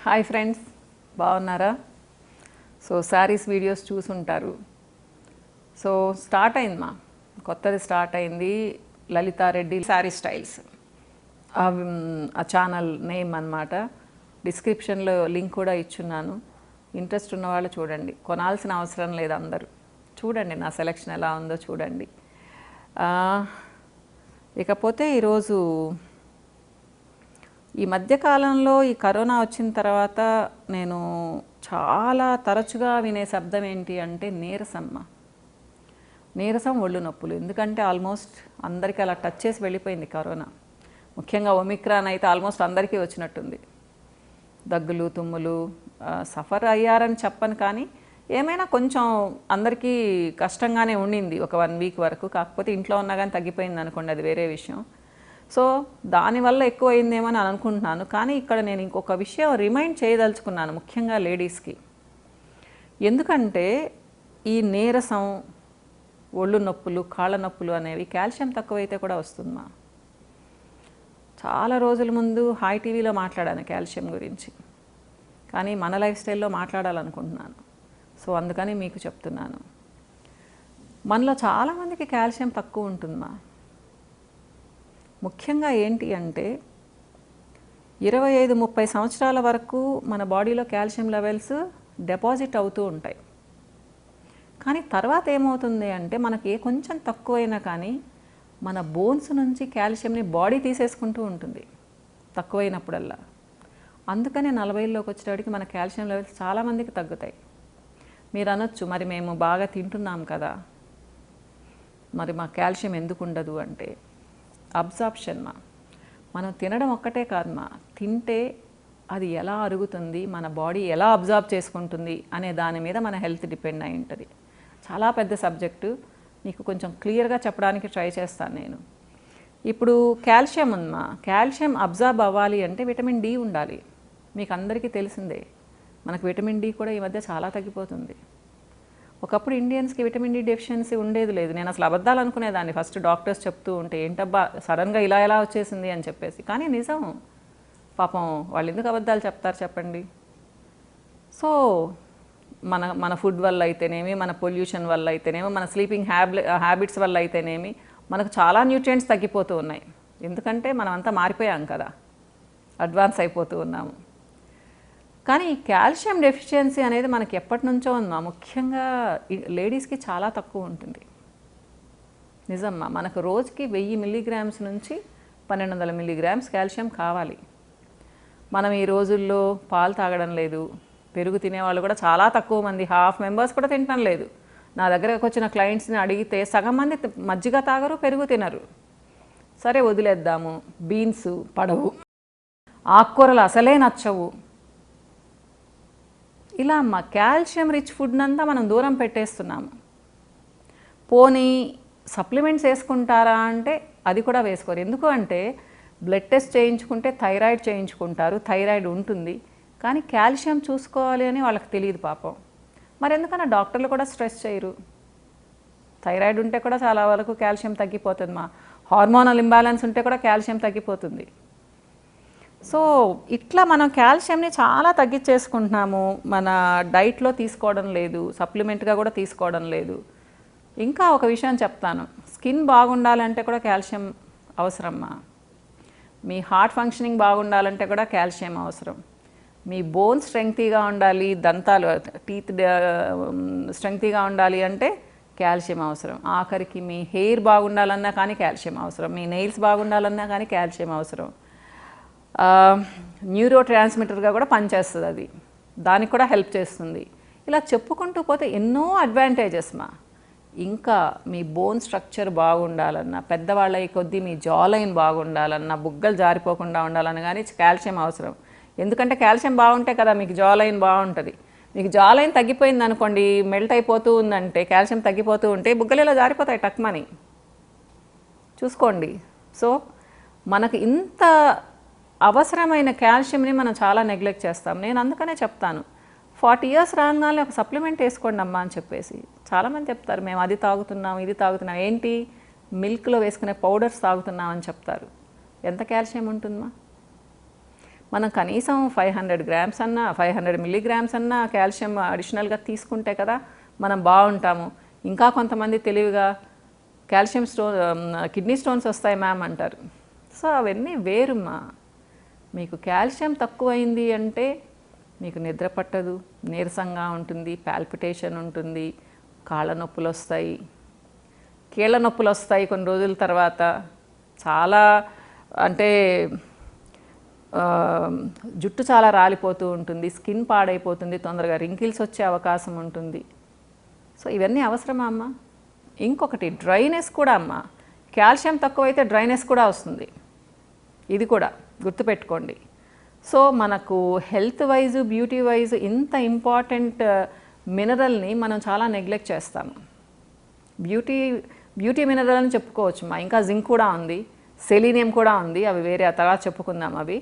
Hi friends, బాగున్నారా? So saris videos చూసుంటారు. So start అయింది కొత్తది స్టార్ట్ అయింది లలితారెడ్డి శారీ స్టైల్స్. ఆ ఛానల్ నేమ్ అన్నమాట. డిస్క్రిప్షన్లో లింక్ కూడా ఇచ్చున్నాను. ఇంట్రెస్ట్ ఉన్న వాళ్ళు చూడండి, కొనాల్సిన అవసరం లేదు, అందరూ చూడండి నా సెలెక్షన్ ఎలా ఉందో చూడండి. ఇకపోతే ఈరోజు ఈ మధ్యకాలంలో ఈ కరోనా వచ్చిన తర్వాత నేను చాలా తరచుగా వినే శబ్దం ఏంటి అంటే నీరసం, ఒళ్ళు నొప్పులు. ఎందుకంటే ఆల్మోస్ట్ అందరికీ అలా టచ్ చేసి వెళ్ళిపోయింది కరోనా. ముఖ్యంగా ఒమిక్రాన్ అయితే ఆల్మోస్ట్ అందరికీ వచ్చినట్టుంది. దగ్గులు, తుమ్ములు, సఫర్ అయ్యారని చెప్పను, కానీ ఏమైనా కొంచెం అందరికీ కష్టంగానే ఉండింది ఒక 1 వీక్ వరకు. కాకపోతే ఇంట్లో ఉన్నా కానీ తగ్గిపోయింది అనుకోండి, అది వేరే విషయం. సో దానివల్ల ఎక్కువ అయిందేమో అని అనుకుంటున్నాను. కానీ ఇక్కడ నేను ఇంకొక విషయం రిమైండ్ చేయదలుచుకున్నాను, ముఖ్యంగా లేడీస్కి. ఎందుకంటే ఈ నీరసం, ఒళ్ళు నొప్పులు, కాళ్ళ నొప్పులు అనేవి కాల్షియం తక్కువైతే కూడా వస్తుందా? చాలా రోజుల ముందు హాయ్ టీవీలో మాట్లాడాను కాల్షియం గురించి, కానీ మన లైఫ్ స్టైల్లో మాట్లాడాలనుకుంటున్నాను. సో అందుకని మీకు చెప్తున్నాను. మనలో చాలామందికి కాల్షియం తక్కువ ఉంటుందా? ముఖ్యంగా ఏంటి అంటే 25-30 సంవత్సరాల వరకు మన బాడీలో కాల్షియం లెవెల్స్ డిపాజిట్ అవుతూ ఉంటాయి. కానీ తర్వాత ఏమవుతుంది అంటే మనకి కొంచెం తక్కువైనా కానీ మన బోన్స్ నుంచి కాల్షియంని బాడీ తీసేసుకుంటూ ఉంటుంది తక్కువైనప్పుడల్లా. అందుకనే 40లోకి వచ్చేటికి మన కాల్షియం లెవెల్స్ చాలామందికి తగ్గుతాయి. మీరు అనొచ్చు, మరి మేము బాగా తింటున్నాం కదా, మరి మా కాల్షియం ఎందుకు ఉండదు అంటే, అబ్జార్ప్షన్ మనం తినడం ఒక్కటే కాదు తింటే అది ఎలా అరుగుతుంది, మన బాడీ ఎలా అబ్జార్బ్ చేసుకుంటుంది అనే దాని మీద మన హెల్త్ డిపెండ్ అయి ఉంటుంది. చాలా పెద్ద సబ్జెక్టు, మీకు కొంచెం క్లియర్గా చెప్పడానికి ట్రై చేస్తాను నేను. ఇప్పుడు కాల్షియం కాల్షియం అబ్జార్బ్ అవ్వాలి అంటే విటమిన్ డి ఉండాలి. మీకు అందరికీ తెలిసిందే, మనకు విటమిన్ డి కూడా ఈ మధ్య చాలా తగ్గిపోతుంది. ఒకప్పుడు ఇండియన్స్కి విటమిన్ డి డెఫిషియన్సీ ఉండేది లేదు. నేను అసలు అబద్ధాలు అనుకునేదాన్ని ఫస్ట్ డాక్టర్స్ చెప్తూ ఉంటే, ఏంటబ్బా సడన్గా ఇలా వచ్చేసింది అని చెప్పేసి. కానీ నిజం, పాపం వాళ్ళు ఎందుకు అబద్ధాలు చెప్తారు చెప్పండి. సో మన ఫుడ్ వల్ల అయితేనేమి, మన పొల్యూషన్ వల్ల అయితేనేమి, మన స్లీపింగ్ హ్యాబిట్స్ వల్ల అయితేనేమి మనకు చాలా న్యూట్రియంట్స్ తగ్గిపోతూ ఉన్నాయి. ఎందుకంటే మనం అంతా మారిపోయాం కదా, అడ్వాన్స్ అయిపోతూ ఉన్నాము. కానీ ఈ కాల్షియం డెఫిషియన్సీ అనేది మనకి ఎప్పటి నుంచో ఉందా, ముఖ్యంగా లేడీస్కి చాలా తక్కువ ఉంటుంది. నిజమ్మా, మనకు రోజుకి 1000 మిల్లీగ్రామ్స్ నుంచి 1200 మిల్లీగ్రామ్స్ కాల్షియం కావాలి. మనం ఈ రోజుల్లో పాలు తాగడం లేదు, పెరుగు తినేవాళ్ళు కూడా చాలా తక్కువ మంది, హాఫ్ మెంబర్స్ కూడా తినడం లేదు. నా దగ్గరకు వచ్చిన క్లయింట్స్ని అడిగితే సగం మంది మజ్జిగ తాగరు, పెరుగు తినరు. సరే వదిలేద్దాము, బీన్స్ పడవు, ఆకుకూరలు అసలే నచ్చవు, ఇలా కాల్షియం రిచ్ ఫుడ్ అంతా మనం దూరం పెట్టేస్తున్నాము. పోనీ సప్లిమెంట్స్ వేసుకుంటారా అంటే అది కూడా వేసుకోరు. ఎందుకు అంటే బ్లడ్ టెస్ట్ చేయించుకుంటే థైరాయిడ్ చేయించుకుంటారు, థైరాయిడ్ ఉంటుంది, కానీ కాల్షియం చూసుకోవాలి అని వాళ్ళకి తెలియదు పాపం. మరి ఎందుకన్నా డాక్టర్లు కూడా స్ట్రెస్ చేయరు. థైరాయిడ్ ఉంటే కూడా చాలా వరకు కాల్షియం తగ్గిపోతుంది, హార్మోనల్ ఇంబ్యాలెన్స్ ఉంటే కూడా కాల్షియం తగ్గిపోతుంది. సో ఇట్లా మనం కాల్షియంని చాలా తగ్గించేసుకుంటున్నాము, మన డైట్లో తీసుకోవడం లేదు, సప్లిమెంట్గా కూడా తీసుకోవడం లేదు. ఇంకా ఒక విషయం చెప్తాను, స్కిన్ బాగుండాలంటే కూడా కాల్షియం అవసరమ్మా. మీ హార్ట్ ఫంక్షనింగ్ బాగుండాలంటే కూడా కాల్షియం అవసరం. మీ బోన్ స్ట్రెంగ్తీగా ఉండాలి, దంతాలు టీత్ స్ట్రెంగ్తీగా ఉండాలి అంటే కాల్షియం అవసరం. ఆఖరికి మీ హెయిర్ బాగుండాలన్నా కానీ కాల్షియం అవసరం, మీ నెయిల్స్ బాగుండాలన్నా కానీ కాల్షియం అవసరం. న్యూరో ట్రాన్స్మిటర్గా కూడా పనిచేస్తుంది, అది దానికి కూడా హెల్ప్ చేస్తుంది. ఇలా చెప్పుకుంటూ పోతే ఎన్నో అడ్వాంటేజెస్ ఇంకా మీ బోన్ స్ట్రక్చర్ బాగుండాలన్నా, పెద్దవాళ్ళ కొద్దీ మీ జాలైన్ బాగుండాలన్నా, బుగ్గలు జారిపోకుండా ఉండాలన్నా కానీ కాల్షియం అవసరం. ఎందుకంటే కాల్షియం బాగుంటే కదా మీకు జాలైన్ బాగుంటుంది. మీకు జాలైన్ తగ్గిపోయింది అనుకోండి, మెల్ట్ అయిపోతూ ఉందంటే, కాల్షియం తగ్గిపోతూ ఉంటే బుగ్గలు ఇలా జారిపోతాయి టక్మని, చూసుకోండి. సో మనకు ఇంత అవసరమైన కాల్షియంని మనం చాలా నెగ్లెక్ట్ చేస్తాం. నేను అందుకనే చెప్తాను, 40 years రాగానే ఒక సప్లిమెంట్ వేసుకోండి అమ్మా అని చెప్పేసి. చాలామంది చెప్తారు, మేము అది తాగుతున్నాం, ఇది తాగుతున్నాం, ఏంటి మిల్క్లో వేసుకునే పౌడర్స్ తాగుతున్నాం అని చెప్తారు. ఎంత కాల్షియం ఉంటుందా? మనం కనీసం 500 గ్రామ్స్ అన్నా 500 మిల్లీగ్రామ్స్ అన్నా కాల్షియం అడిషనల్గా తీసుకుంటే కదా మనం బాగుంటాము. ఇంకా కొంతమంది తెలివిగా కాల్షియం కిడ్నీ స్టోన్స్ వస్తాయి మ్యామ్ అంటారు. సో అవన్నీ వేరుమ్మా. మీకు కాల్షియం తక్కువైంది అంటే మీకు నిద్ర పట్టదు, నీరసంగా ఉంటుంది, పాల్పిటేషన్ ఉంటుంది, కాళ్ళ నొప్పులు వస్తాయి, కీళ్ళ నొప్పులు వస్తాయి కొన్ని రోజుల తర్వాత. చాలా అంటే జుట్టు చాలా రాలిపోతూ ఉంటుంది, స్కిన్ పాడైపోతుంది, తొందరగా రింకిల్స్ వచ్చే అవకాశం ఉంటుంది. సో ఇవన్నీ అవసరమా అమ్మ? ఇంకొకటి డ్రైనెస్ కూడా అమ్మ. కాల్షియం తక్కువైతే డ్రైనెస్ కూడా వస్తుంది. ఇది కూడా గుర్తుపెట్టుకోండి. సో మనకు హెల్త్ వైజ్, బ్యూటీ వైజ్ ఇంత ఇంపార్టెంట్ మినరల్ని మనం చాలా నెగ్లెక్ట్ చేస్తాము. బ్యూటీ మినరల్ అని చెప్పుకోవచ్చు మా. ఇంకా జింక్ కూడా ఉంది, సెలీనియం కూడా ఉంది, అవి వేరే ఆ తర్వాత చెప్పుకుందాం అవి.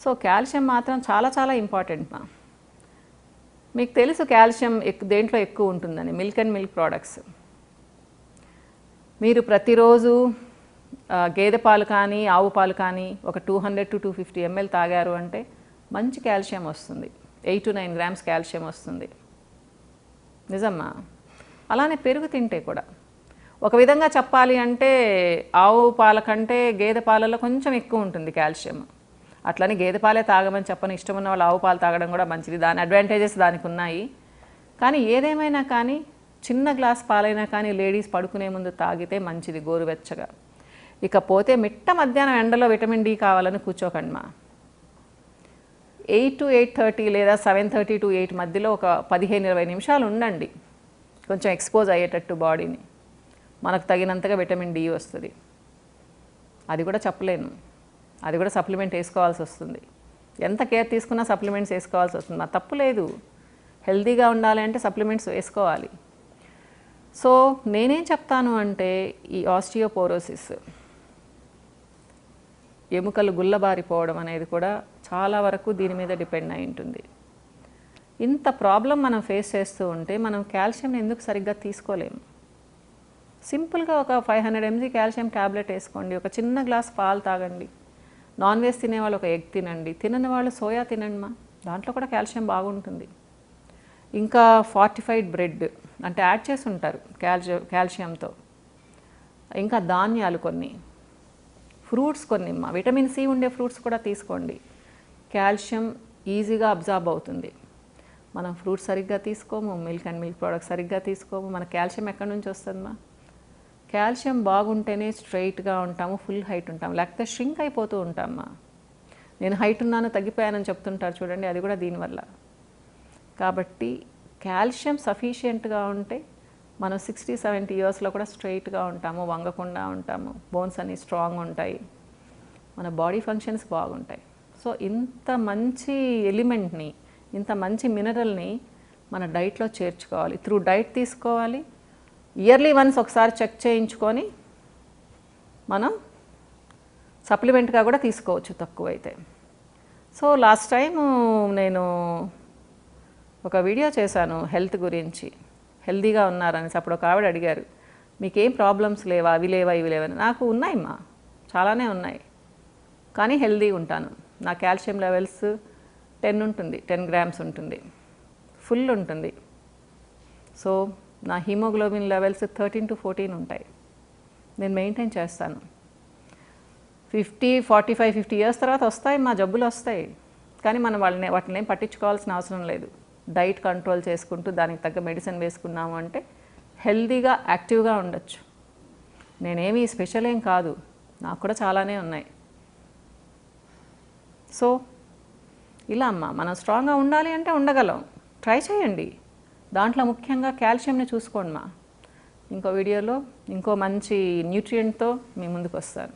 సో కాల్షియం మాత్రం చాలా చాలా ఇంపార్టెంట్ మా. మీకు తెలుసు కాల్షియం దేంట్లో ఎక్కువ ఉంటుందని, మిల్క్ అండ్ మిల్క్ ప్రోడక్ట్స్. మీరు ప్రతిరోజు గేదె పాలు కానీ ఆవు పాలు కానీ ఒక 200 to 250 ml తాగారు అంటే మంచి కాల్షియం వస్తుంది. 8 to 9 గ్రామ్స్ కాల్షియం వస్తుంది. నిజమ్మా. అలానే పెరుగు తింటే కూడా ఒక విధంగా చెప్పాలి అంటే ఆవు పాల కంటే గేదె పాలలో కొంచెం ఎక్కువ ఉంటుంది కాల్షియం. అట్లని గేదె పాలే తాగమని చెప్పని, ఇష్టం ఉన్న వాళ్ళు ఆవు పాలు తాగడం కూడా మంచిది, దాని అడ్వాంటేజెస్ దానికి ఉన్నాయి. కానీ ఏదేమైనా కానీ చిన్న గ్లాస్ పాలైనా కానీ లేడీస్ పడుకునే ముందు తాగితే మంచిది గోరువెచ్చగా. ఇకపోతే మిట్ట మధ్యాహ్నం ఎండలో విటమిన్ డి కావాలని కూర్చోకండి మా. 8 to 8:30 లేదా 7:30 to 8 మధ్యలో ఒక 15-20 నిమిషాలు ఉండండి, కొంచెం ఎక్స్పోజ్ అయ్యేటట్టు బాడీని. మనకు తగినంతగా విటమిన్ డి వస్తుంది. అది కూడా చెప్పలేను, అది కూడా సప్లిమెంట్ వేసుకోవాల్సి వస్తుంది. ఎంత కేర్ తీసుకున్నా సప్లిమెంట్స్ వేసుకోవాల్సి వస్తుంది. మా తప్పు లేదు, హెల్తీగా ఉండాలి అంటే సప్లిమెంట్స్ వేసుకోవాలి. సో నేనేం చెప్తాను అంటే ఈ ఆస్టియోపోరోసిస్, ఎముకలు గుల్లబారిపోవడం అనేది కూడా చాలా వరకు దీని మీద డిపెండ్ అయి ఉంటుంది. ఇంత ప్రాబ్లం మనం ఫేస్ చేస్తూ ఉంటే మనం కాల్షియం ఎందుకు సరిగ్గా తీసుకోలేము? సింపుల్గా ఒక 500 mg కాల్షియం ట్యాబ్లెట్ వేసుకోండి, ఒక చిన్న గ్లాస్ పాలు తాగండి, నాన్ వెజ్ తినేవాళ్ళు ఒక ఎగ్ తినండి, తినని వాళ్ళు సోయా తినండి మా, దాంట్లో కూడా కాల్షియం బాగుంటుంది. ఇంకా ఫార్టిఫైడ్ బ్రెడ్ అంటే యాడ్ చేసి ఉంటారు కాల్షియంతో. ఇంకా ధాన్యాలు కొన్ని, ఫ్రూట్స్ కొన్ని మా, విటమిన్ సి ఉండే ఫ్రూట్స్ కూడా తీసుకోండి. కాల్షియం ఈజీగా అబ్జార్బ్ అవుతుంది. మనం ఫ్రూట్స్ సరిగ్గా తీసుకోము, మిల్క్ అండ్ మిల్క్ ప్రోడక్ట్స్ సరిగ్గా తీసుకోము, మన కాల్షియం ఎక్కడి నుంచి వస్తుందమ్మా? కాల్షియం బాగుంటేనే స్ట్రైట్గా ఉంటాము, ఫుల్ హైట్ ఉంటాము, లేకపోతే ష్రింక్ అయిపోతూ ఉంటామమ్మా. నేను హైట్ ఉన్నాను తగ్గిపోయానని చెప్తుంటారు చూడండి, అది కూడా దీనివల్ల. కాబట్టి కాల్షియం సఫిషియెంట్గా ఉంటే మనం 60-70 ఇయర్స్లో కూడా స్ట్రైట్గా ఉంటాము, వంగకుండా ఉంటాము, బోన్స్ అన్నీ స్ట్రాంగ్ ఉంటాయి, మన బాడీ ఫంక్షన్స్ బాగుంటాయి. సో ఇంత మంచి ఎలిమెంట్ని, ఇంత మంచి మినరల్ని మన డైట్లో చేర్చుకోవాలి. త్రూ డైట్ తీసుకోవాలి. ఇయర్లీ వన్స్ ఒకసారి చెక్ చేయించుకొని మనం సప్లిమెంట్గా కూడా తీసుకోవచ్చు తక్కువైతే. సో లాస్ట్ టైం నేను ఒక వీడియో చేశాను హెల్త్ గురించి, హెల్తీగా ఉన్నారని. అప్పుడు ఒక ఆవిడ అడిగారు, మీకేం ప్రాబ్లమ్స్ లేవా, అవి లేవా ఇవి లేవని. నాకు ఉన్నాయమ్మా, చాలానే ఉన్నాయి, కానీ హెల్తీ ఉంటాను. నా కాల్షియం లెవెల్స్ 10 ఉంటుంది, 10 గ్రామ్స్ ఉంటుంది, ఫుల్ ఉంటుంది. సో నా హీమోగ్లోబిన్ లెవెల్స్ 13 to 14 ఉంటాయి. నేను మెయింటైన్ చేస్తాను. 45-50 ఇయర్స్ తర్వాత వస్తాయి మా జబ్బులు వస్తాయి, కానీ మనం వాటిని ఏం పట్టించుకోవాల్సిన అవసరం లేదు. డైట్ కంట్రోల్ చేసుకుంటూ దానికి తగ్గ మెడిసిన్ వేసుకున్నాము అంటే హెల్తీగా యాక్టివ్గా ఉండొచ్చు. నేనేమీ స్పెషల్ ఏం కాదు, నాకు కూడా చాలానే ఉన్నాయి. సో ఇలా అమ్మ, మనం స్ట్రాంగ్గా ఉండాలి అంటే ఉండగలం, ట్రై చేయండి. దాంట్లో ముఖ్యంగా కాల్షియంని చూసుకోండి మా. ఇంకో వీడియోలో ఇంకో మంచి న్యూట్రియంట్తో మీ ముందుకు వస్తాను.